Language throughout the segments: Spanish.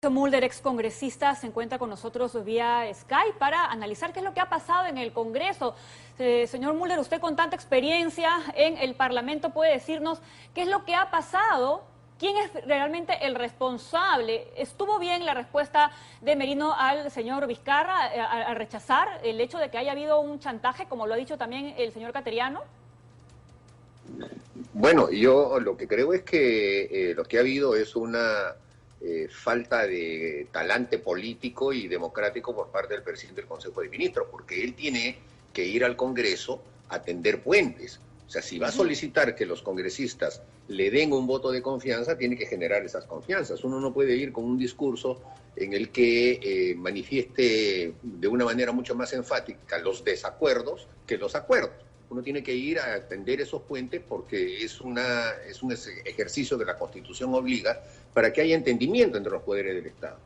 Mulder, excongresista, se encuentra con nosotros vía Skype para analizar qué es lo que ha pasado en el Congreso. Señor Mulder, usted con tanta experiencia en el Parlamento puede decirnos qué es lo que ha pasado, quién es realmente el responsable. ¿Estuvo bien la respuesta de Merino al señor Vizcarra al rechazar el hecho de que haya habido un chantaje, como lo ha dicho también el señor Cateriano? Bueno, yo lo que creo es que lo que ha habido es una falta de talante político y democrático por parte del presidente del Consejo de Ministros, porque él tiene que ir al Congreso a tender puentes. O sea, si va a solicitar que los congresistas le den un voto de confianza, tiene que generar esas confianzas. Uno no puede ir con un discurso en el que manifieste de una manera mucho más enfática los desacuerdos que los acuerdos. Uno tiene que ir a atender esos puentes porque es un ejercicio que la Constitución obliga para que haya entendimiento entre los poderes del Estado.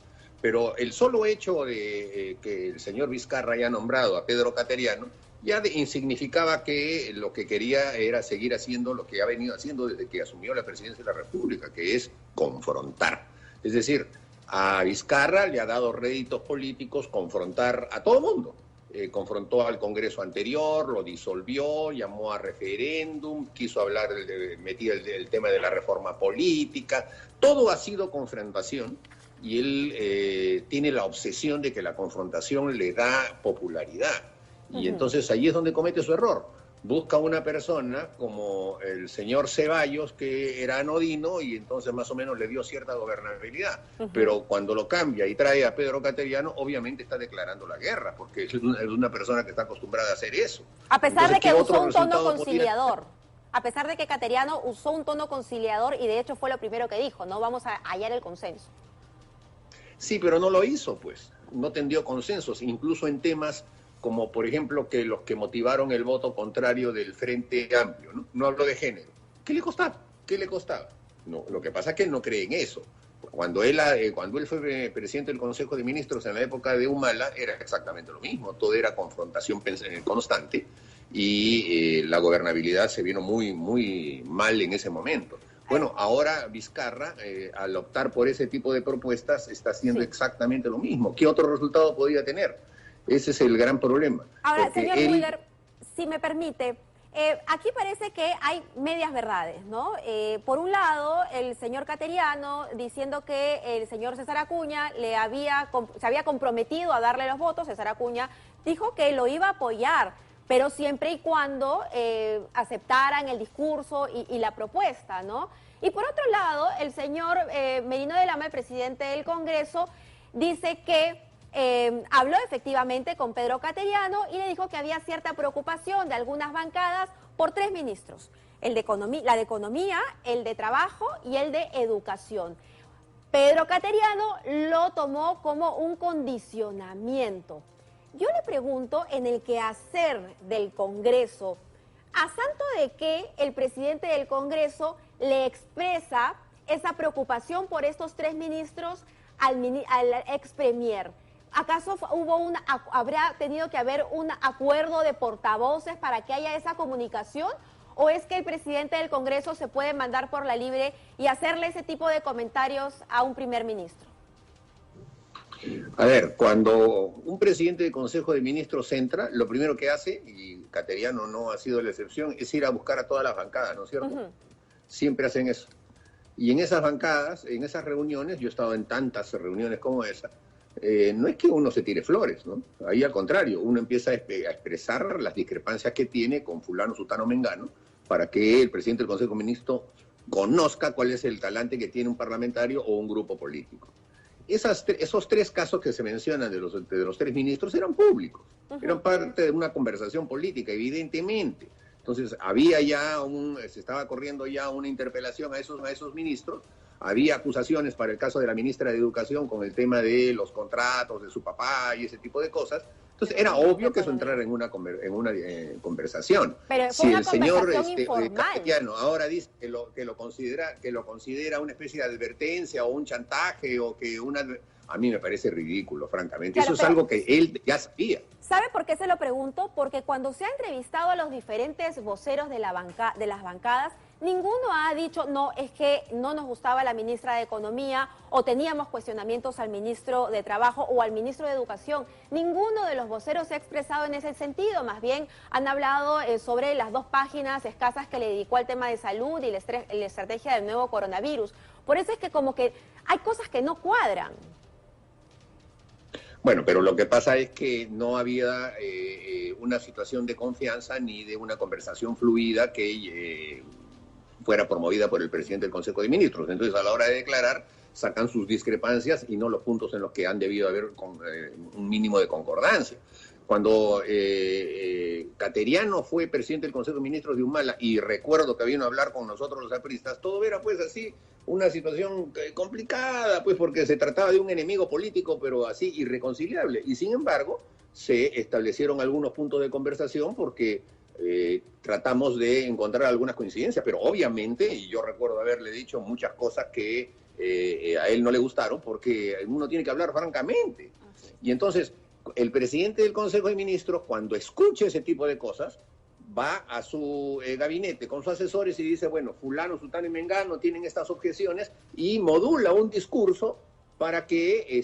Pero el solo hecho de que el señor Vizcarra haya nombrado a Pedro Cateriano ya significaba que lo que quería era seguir haciendo lo que ha venido haciendo desde que asumió la presidencia de la República, que es confrontar. Es decir, a Vizcarra le ha dado réditos políticos confrontar a todo mundo. Confrontó al Congreso anterior, lo disolvió, llamó a referéndum, quiso hablar, metía el tema de la reforma política. Todo ha sido confrontación y él tiene la obsesión de que la confrontación le da popularidad. Y entonces ahí es donde comete su error. Busca una persona como el señor Ceballos, que era anodino y entonces más o menos le dio cierta gobernabilidad. Pero cuando lo cambia y trae a Pedro Cateriano, obviamente está declarando la guerra, porque es una persona que está acostumbrada a hacer eso. A pesar Entonces, de que usó un tono conciliador. A pesar de que Cateriano usó un tono conciliador y de hecho fue lo primero que dijo, no vamos a hallar el consenso. Sí, pero no lo hizo, pues. No tendió consensos, incluso en temas como por ejemplo que los que motivaron el voto contrario del Frente Amplio, ¿no? No hablo de género. ¿Qué le costaba? ¿Qué le costaba? No, lo que pasa es que él no cree en eso. Cuando él fue presidente del Consejo de Ministros en la época de Humala, era exactamente lo mismo. Todo era confrontación constante y la gobernabilidad se vino muy, muy mal en ese momento. Bueno, ahora Vizcarra, al optar por ese tipo de propuestas, está haciendo exactamente lo mismo. ¿Qué otro resultado podría tener? Ese es el gran problema. Ahora, señor Mulder, si me permite, aquí parece que hay medias verdades, ¿no? Por un lado, el señor Cateriano diciendo que el señor César Acuña se había comprometido a darle los votos. César Acuña dijo que lo iba a apoyar, pero siempre y cuando aceptaran el discurso y la propuesta, ¿no? Y por otro lado, el señor Merino de Lama, el presidente del Congreso, dice que habló efectivamente con Pedro Cateriano y le dijo que había cierta preocupación de algunas bancadas por tres ministros, la de Economía, el de Trabajo y el de Educación. Pedro Cateriano lo tomó como un condicionamiento. Yo le pregunto, en el quehacer del Congreso, ¿a santo de qué el presidente del Congreso le expresa esa preocupación por estos tres ministros al ex premier? ¿Acaso habrá tenido que haber un acuerdo de portavoces para que haya esa comunicación? ¿O es que el presidente del Congreso se puede mandar por la libre y hacerle ese tipo de comentarios a un primer ministro? A ver, cuando un presidente del Consejo de Ministros entra, lo primero que hace, y Cateriano no ha sido la excepción, es ir a buscar a todas las bancadas, ¿no es cierto? Siempre hacen eso. Y en esas bancadas, en esas reuniones, yo he estado en tantas reuniones como esa, no es que uno se tire flores, ¿no? Ahí al contrario, uno empieza a expresar las discrepancias que tiene con fulano, sutano, mengano, para que el presidente del Consejo de Ministros conozca cuál es el talante que tiene un parlamentario o un grupo político. Esos tres casos que se mencionan de los tres ministros eran públicos, eran parte de una conversación política, evidentemente. Entonces, se estaba corriendo ya una interpelación a esos ministros. Había acusaciones para el caso de la ministra de Educación con el tema de los contratos de su papá y ese tipo de cosas. Entonces era obvio que eso entrara en una conversación. Pero si el señor Cateriano ahora dice que lo considera una especie de advertencia o un chantaje o que a mí me parece ridículo, francamente. Claro, eso es algo que él ya sabía. ¿Sabe por qué se lo pregunto? Porque cuando se ha entrevistado a los diferentes voceros de las bancadas, ninguno ha dicho, no, es que no nos gustaba la ministra de Economía o teníamos cuestionamientos al ministro de Trabajo o al ministro de Educación. Ninguno de los voceros se ha expresado en ese sentido, más bien han hablado sobre las 2 páginas escasas que le dedicó al tema de salud y la estrategia del nuevo coronavirus. Por eso es que como que hay cosas que no cuadran. Bueno, pero lo que pasa es que no había una situación de confianza ni de una conversación fluida que fuera promovida por el presidente del Consejo de Ministros. Entonces, a la hora de declarar, sacan sus discrepancias y no los puntos en los que han debido haber un mínimo de concordancia. Cuando Cateriano fue presidente del Consejo de Ministros de Humala, y recuerdo que vino a hablar con nosotros los apristas, todo era pues así, una situación complicada, pues porque se trataba de un enemigo político, pero así irreconciliable. Y sin embargo, se establecieron algunos puntos de conversación porque tratamos de encontrar algunas coincidencias, pero obviamente, y yo recuerdo haberle dicho muchas cosas que a él no le gustaron, porque uno tiene que hablar francamente. Y entonces, el presidente del Consejo de Ministros, cuando escuche ese tipo de cosas, va a su gabinete con sus asesores y dice, bueno, fulano, sultano y mengano tienen estas objeciones, y modula un discurso para que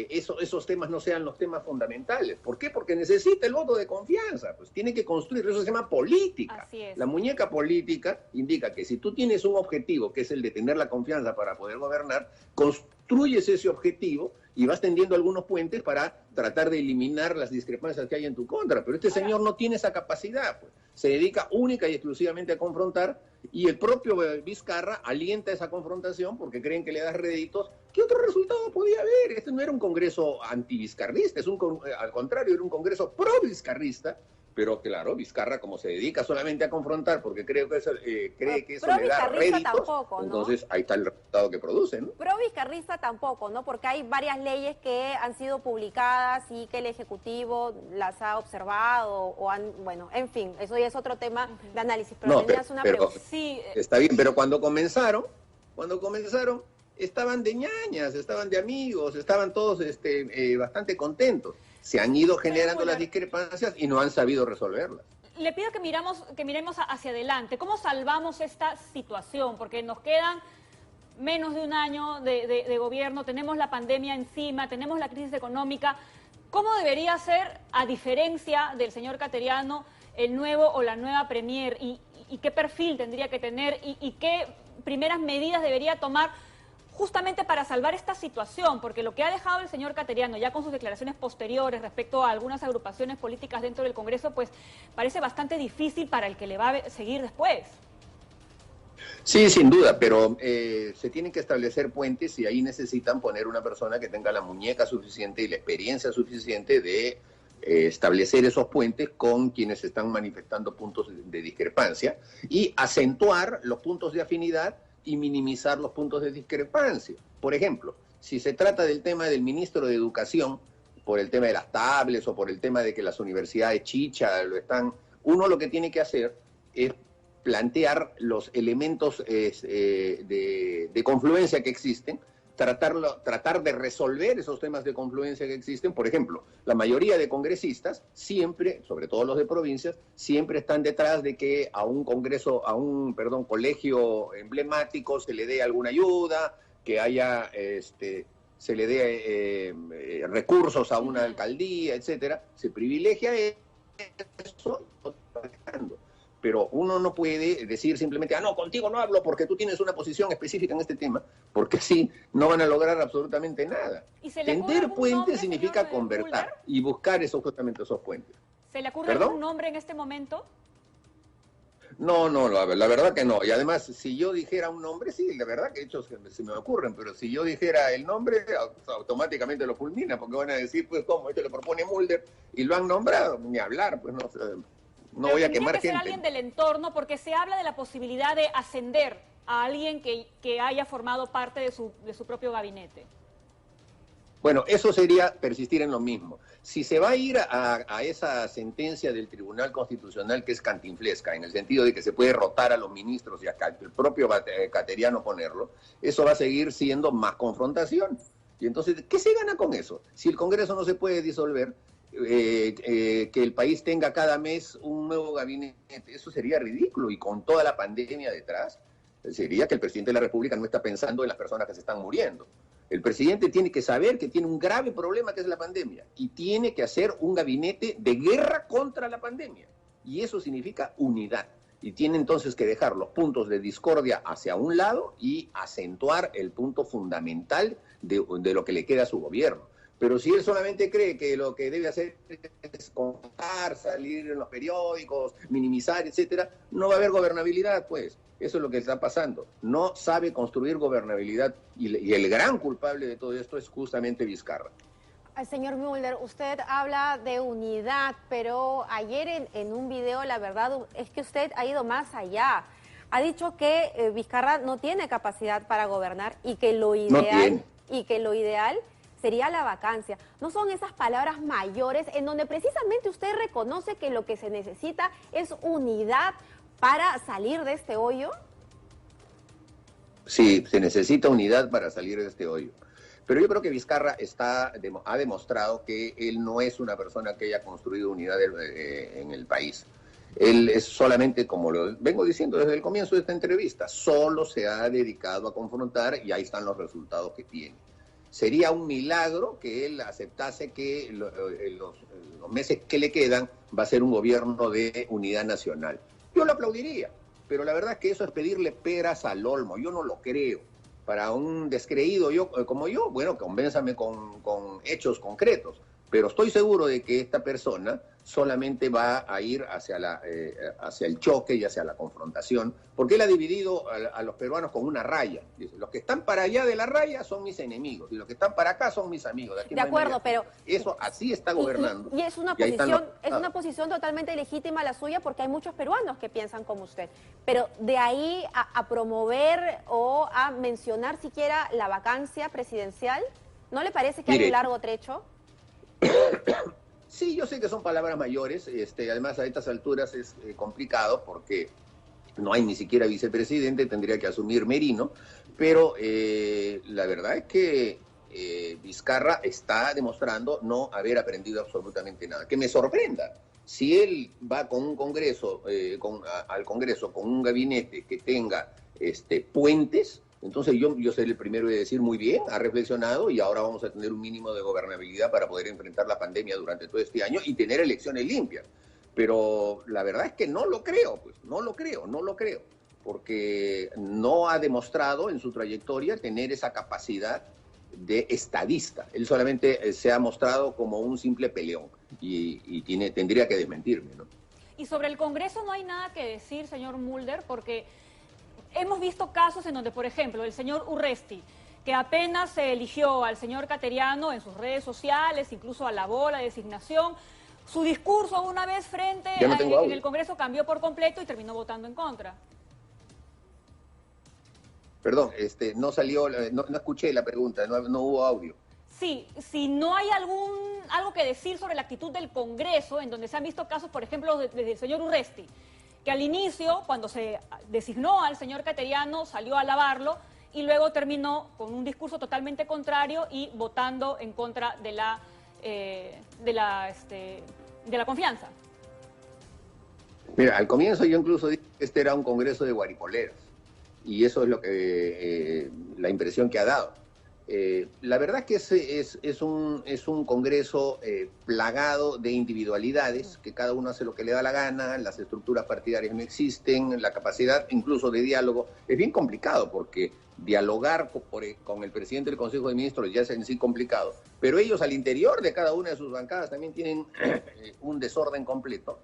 esos temas no sean los temas fundamentales. ¿Por qué? Porque necesita el voto de confianza, pues tiene que construir, eso se llama política. Así es. La muñeca política indica que si tú tienes un objetivo, que es el de tener la confianza para poder gobernar, construyes ese objetivo y vas tendiendo algunos puentes para tratar de eliminar las discrepancias que hay en tu contra. Pero este señor no tiene esa capacidad, pues. Se dedica única y exclusivamente a confrontar, y el propio Vizcarra alienta esa confrontación porque creen que le da réditos. ¿Qué otro resultado podía haber? Este no era un congreso anti-vizcarrista, al contrario, era un congreso pro-vizcarrista. Pero claro, Vizcarra, como se dedica solamente a confrontar porque cree que eso le da réditos, tampoco, ¿no? Entonces ahí está el resultado que produce, ¿no? Pro-vizcarrista tampoco, ¿no? Porque hay varias leyes que han sido publicadas y que el Ejecutivo las ha observado bueno, en fin, eso ya es otro tema de análisis. Pero tenías una pregunta. Sí, está bien, pero cuando comenzaron, estaban de ñañas, estaban de amigos, estaban todos bastante contentos. Se han ido generando las discrepancias y no han sabido resolverlas. Le pido que miremos hacia adelante. ¿Cómo salvamos esta situación? Porque nos quedan menos de un año de gobierno, tenemos la pandemia encima, tenemos la crisis económica. ¿Cómo debería ser, a diferencia del señor Cateriano, el nuevo o la nueva premier? ¿Y qué perfil tendría que tener? ¿Y qué primeras medidas debería tomar justamente para salvar esta situación? Porque lo que ha dejado el señor Cateriano, ya con sus declaraciones posteriores respecto a algunas agrupaciones políticas dentro del Congreso, pues parece bastante difícil para el que le va a seguir después. Sí, sin duda, pero se tienen que establecer puentes y ahí necesitan poner una persona que tenga la muñeca suficiente y la experiencia suficiente de establecer esos puentes con quienes están manifestando puntos de discrepancia y acentuar los puntos de afinidad y minimizar los puntos de discrepancia. Por ejemplo, si se trata del tema del ministro de Educación, por el tema de las tablets o por el tema de que las universidades chicha uno lo que tiene que hacer es plantear los elementos de confluencia que existen, tratar de resolver esos temas de confluencia que existen. Por ejemplo, la mayoría de congresistas siempre, sobre todo los de provincias, siempre están detrás de que a un colegio emblemático se le dé alguna ayuda, que haya, se le dé recursos a una alcaldía, etcétera. Se privilegia eso. Pero uno no puede decir simplemente, no, contigo no hablo porque tú tienes una posición específica en este tema, porque así no van a lograr absolutamente nada. Tender puentes significa conversar y buscar justamente esos puentes. ¿Se le ocurre algún nombre en este momento? No, la verdad que no. Y además, si yo dijera un nombre, sí, la verdad que hechos se me ocurren, pero si yo dijera el nombre, automáticamente lo fulmina, porque van a decir, pues, ¿cómo? Esto le propone Mulder y lo han nombrado, ni hablar, pues no voy a quemar gente. Tiene que ser alguien del entorno, porque se habla de la posibilidad de ascender a alguien que haya formado parte de su propio gabinete. Bueno, eso sería persistir en lo mismo. Si se va a ir a esa sentencia del Tribunal Constitucional que es cantinflesca, en el sentido de que se puede rotar a los ministros y acá el propio Cateriano ponerlo, eso va a seguir siendo más confrontación. Y entonces, ¿qué se gana con eso? Si el Congreso no se puede disolver, que el país tenga cada mes un nuevo gabinete. Eso sería ridículo, y con toda la pandemia detrás, sería que el presidente de la República no está pensando en las personas que se están muriendo. El presidente tiene que saber que tiene un grave problema, que es la pandemia, y tiene que hacer un gabinete de guerra contra la pandemia, y eso significa unidad, y tiene entonces que dejar los puntos de discordia hacia un lado y acentuar el punto fundamental de lo que le queda a su gobierno. Pero si él solamente cree que lo que debe hacer es contar, salir en los periódicos, minimizar, etcétera, no va a haber gobernabilidad, pues. Eso es lo que está pasando. No sabe construir gobernabilidad, y el gran culpable de todo esto es justamente Vizcarra. Señor Mulder, usted habla de unidad, pero ayer en un video la verdad es que usted ha ido más allá. Ha dicho que Vizcarra no tiene capacidad para gobernar y que lo ideal sería la vacancia. ¿No son esas palabras mayores en donde precisamente usted reconoce que lo que se necesita es unidad para salir de este hoyo? Sí, se necesita unidad para salir de este hoyo. Pero yo creo que Vizcarra ha demostrado que él no es una persona que haya construido unidad en el país. Él es solamente, como lo vengo diciendo desde el comienzo de esta entrevista, solo se ha dedicado a confrontar, y ahí están los resultados que tiene. Sería un milagro que él aceptase que los meses que le quedan va a ser un gobierno de unidad nacional. Yo lo aplaudiría, pero la verdad es que eso es pedirle peras al olmo. Yo no lo creo. Para un descreído como yo, bueno, convénzame con hechos concretos. Pero estoy seguro de que esta persona solamente va a ir hacia el choque y hacia la confrontación, porque él ha dividido a los peruanos con una raya. Dice, los que están para allá de la raya son mis enemigos, y los que están para acá son mis amigos. De acuerdo, pero eso así está gobernando. Y es una posición totalmente legítima la suya, porque hay muchos peruanos que piensan como usted. Pero de ahí a promover o a mencionar siquiera la vacancia presidencial, ¿no le parece que hay un largo trecho? Sí, yo sé que son palabras mayores, además a estas alturas es complicado porque no hay ni siquiera vicepresidente, tendría que asumir Merino, pero la verdad es que Vizcarra está demostrando no haber aprendido absolutamente nada. Que me sorprenda, si él va con un Congreso, al Congreso con un gabinete que tenga puentes, entonces yo seré el primero de decir, muy bien, ha reflexionado y ahora vamos a tener un mínimo de gobernabilidad para poder enfrentar la pandemia durante todo este año y tener elecciones limpias. Pero la verdad es que no lo creo, pues, no lo creo, porque no ha demostrado en su trayectoria tener esa capacidad de estadista. Él solamente se ha mostrado como un simple peleón y tendría que desmentirme, ¿no? Y sobre el Congreso no hay nada que decir, señor Mulder, porque hemos visto casos en donde, por ejemplo, el señor Urresti, que apenas se eligió al señor Cateriano en sus redes sociales, incluso alabó la designación, su discurso una vez en el Congreso cambió por completo y terminó votando en contra. Perdón, no salió, no escuché la pregunta, no hubo audio. Sí, si no hay algo que decir sobre la actitud del Congreso, en donde se han visto casos, por ejemplo, desde el señor Urresti, que al inicio, cuando se designó al señor Cateriano, salió a alabarlo y luego terminó con un discurso totalmente contrario y votando en contra de la confianza. Mira, al comienzo yo incluso dije que este era un congreso de guaripoleras, y eso es lo que la impresión que ha dado. La verdad es que es un congreso plagado de individualidades, que cada uno hace lo que le da la gana, las estructuras partidarias no existen, la capacidad incluso de diálogo es bien complicado, porque dialogar con el presidente del Consejo de Ministros ya es en sí complicado, pero ellos al interior de cada una de sus bancadas también tienen un desorden completo,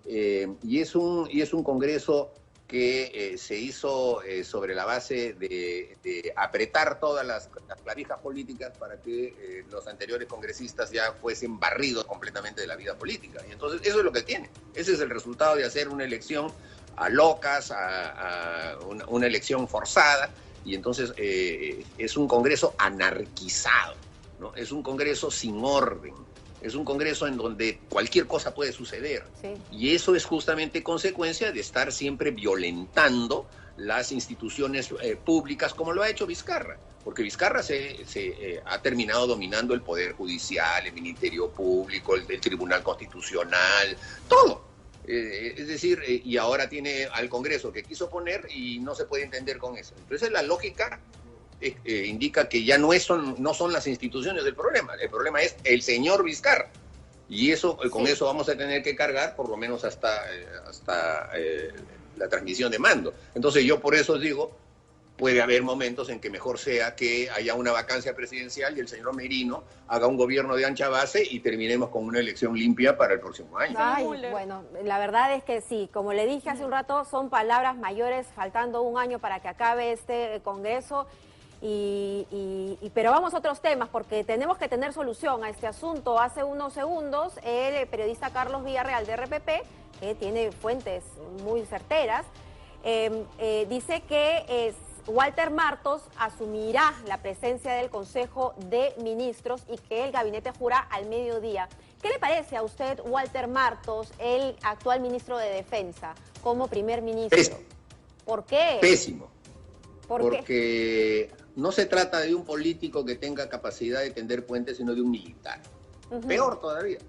y es un congreso que se hizo sobre la base de apretar todas las clavijas políticas para que los anteriores congresistas ya fuesen barridos completamente de la vida política. Y entonces eso es lo que tiene. Ese es el resultado de hacer una elección a locas, una elección forzada, y entonces es un congreso anarquizado, ¿no? Es un congreso sin orden. Es un congreso en donde cualquier cosa puede suceder. Sí. Y eso es justamente consecuencia de estar siempre violentando las instituciones públicas, como lo ha hecho Vizcarra. porque Vizcarra ha terminado dominando el Poder Judicial, el Ministerio Público, el Tribunal Constitucional, todo. Es decir, y ahora tiene al Congreso que quiso poner y no se puede entender con eso. Entonces la lógica indica que ya no son las instituciones el problema es el señor Vizcarra. Y eso, con eso vamos a tener que cargar por lo menos hasta la transmisión de mando. Entonces yo por eso digo, puede haber momentos en que mejor sea que haya una vacancia presidencial y el señor Merino haga un gobierno de ancha base y terminemos con una elección limpia para el próximo año. Ay, bueno, la verdad es que sí, como le dije hace un rato, son palabras mayores, faltando un año para que acabe este Congreso. Pero vamos a otros temas, porque tenemos que tener solución a este asunto. Hace unos segundos, el periodista Carlos Villarreal de RPP, que tiene fuentes muy certeras, dice que Walter Martos asumirá la presencia del Consejo de Ministros y que el gabinete jura al mediodía. ¿Qué le parece a usted, Walter Martos, el actual ministro de Defensa, como primer ministro? Pésimo. ¿Por qué? Pésimo. Porque no se trata de un político que tenga capacidad de tender puentes, sino de un militar. Peor todavía.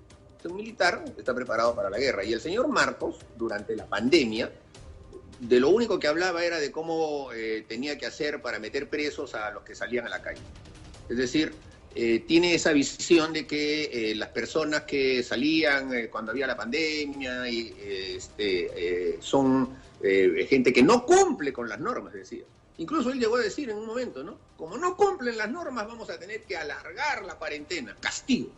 Un militar está preparado para la guerra. Y el señor Martos, durante la pandemia, de lo único que hablaba era de cómo tenía que hacer para meter presos a los que salían a la calle. Es decir, tiene esa visión de que las personas que salían cuando había la pandemia son gente que no cumple con las normas, decía. Incluso él llegó a decir en un momento, ¿no? Como no cumplen las normas, vamos a tener que alargar la cuarentena, castigo.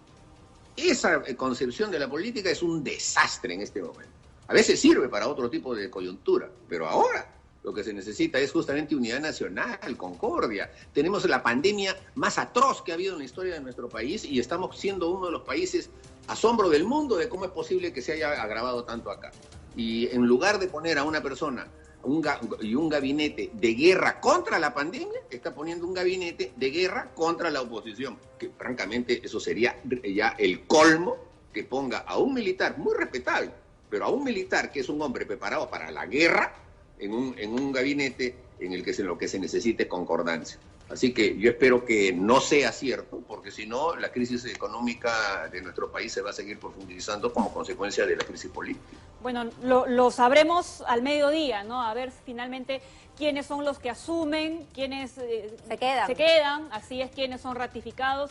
Esa concepción de la política es un desastre en este momento. A veces sirve para otro tipo de coyuntura, pero ahora lo que se necesita es justamente unidad nacional, concordia. Tenemos la pandemia más atroz que ha habido en la historia de nuestro país y estamos siendo uno de los países asombro del mundo de cómo es posible que se haya agravado tanto acá. Y en lugar de poner a una persona y un gabinete de guerra contra la pandemia, está poniendo un gabinete de guerra contra la oposición, que francamente eso sería ya el colmo, que ponga a un militar muy respetable, pero a un militar que es un hombre preparado para la guerra en un gabinete en el que lo que se necesite es concordancia. Así que yo espero que no sea cierto, porque si no, la crisis económica de nuestro país se va a seguir profundizando como consecuencia de la crisis política. Bueno, lo sabremos al mediodía, ¿no? A ver finalmente quiénes son los que asumen, quiénes se quedan, así es, quiénes son ratificados.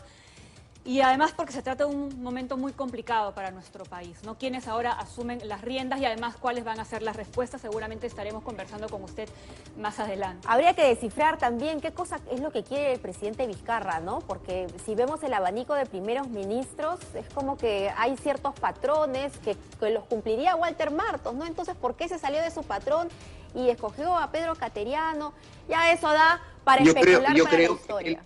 Y además porque se trata de un momento muy complicado para nuestro país, ¿no? Quienes ahora asumen las riendas y además cuáles van a ser las respuestas, seguramente estaremos conversando con usted más adelante. Habría que descifrar también qué cosa es lo que quiere el presidente Vizcarra, ¿no? Porque si vemos el abanico de primeros ministros, es como que hay ciertos patrones que los cumpliría Walter Martos, ¿no? Entonces, ¿por qué se salió de su patrón y escogió a Pedro Cateriano? Ya eso da para especular para la historia.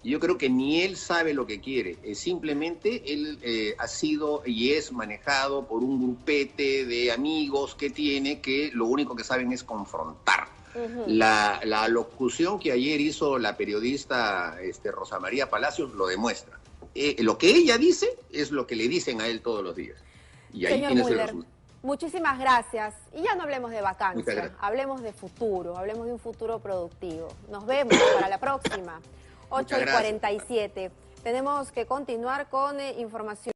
Yo creo que ni él sabe lo que quiere, simplemente él ha sido y es manejado por un grupete de amigos que tiene que lo único que saben es confrontar. La locución que ayer hizo la periodista Rosa María Palacios lo demuestra. Lo que ella dice es lo que le dicen a él todos los días. Y ahí tienes el resultado. Muchísimas gracias. Y ya no hablemos de vacancia, hablemos de futuro, hablemos de un futuro productivo. Nos vemos para la próxima. 8:47. Tenemos que continuar con información.